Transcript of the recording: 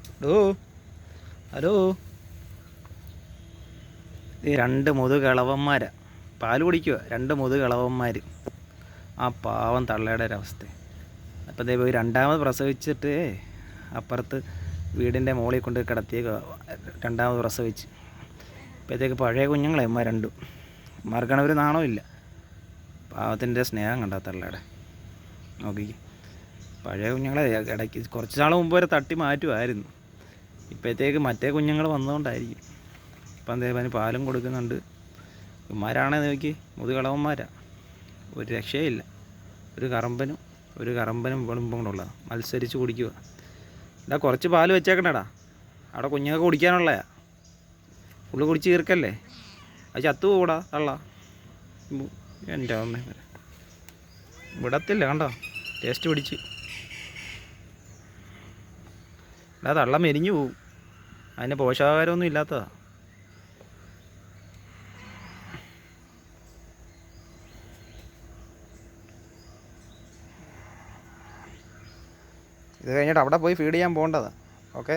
Hello hello. ഈ രണ്ട് മുതുകിളവന്മാരാ പാല് കുടിക്കുക. രണ്ട് മുതുകിളവന്മാർ. ആ പാവം തള്ളയുടെ ഒരവസ്ഥ. അപ്പോൾ ദേ പോയി രണ്ടാമത് പ്രസവിച്ചിട്ട് അപ്പുറത്ത് വീടിൻ്റെ മുകളിൽ കൊണ്ട് കിടത്തിയേക്ക് രണ്ടാമത് പ്രസവിച്ച്. ഇപ്പോഴത്തേക്ക് പഴയ കുഞ്ഞുങ്ങളെ അമ്മ രണ്ടും. അമ്മമാർക്കാണ് ഒരു നാണമില്ല. പാവത്തിൻ്റെ സ്നേഹം കണ്ട തള്ളയുടെ നോക്കി. പഴയ കുഞ്ഞുങ്ങളെ ഇടയ്ക്ക് കുറച്ച് നാൾ മുമ്പ് വരെ തട്ടി മാറ്റുമായിരുന്നു. ഇപ്പോഴത്തേക്ക് മറ്റേ കുഞ്ഞുങ്ങൾ വന്നതുകൊണ്ടായിരിക്കും. ഇപ്പം അതേപോലെ പാലും കൊടുക്കുന്നുണ്ട്. ഇവന്മാരാണെന്ന് നോക്കി മുതുകളവന്മാരാണ്. ഒരു രക്ഷയില്ല. ഒരു കറമ്പനും വെളുമ്പും കൂടെ ഉള്ളതാണ്. മത്സരിച്ച് കുടിക്കുക. എടാ കുറച്ച് പാല് വെച്ചേക്കണേടാ. അവിടെ കുഞ്ഞുങ്ങൾക്ക് കുടിക്കാനുള്ളയാ. ഫുള്ള് കുടിച്ച് തീർക്കല്ലേ. അത് ചത്തു പോകൂടാ തള്ള. എൻ്റെ അമ്മ വിടത്തില്ല കണ്ടോ. ടേസ്റ്റ് പിടിച്ച്. എടാ തള്ള മെലിഞ്ഞു പോവും. അതിന് പോഷകാഹാരമൊന്നും ഇല്ലാത്തതാ. ഇത് കഴിഞ്ഞിട്ട് അവിടെ പോയി ഫീഡ് ചെയ്യാൻ പോകേണ്ടതാണ്. ഓക്കെ.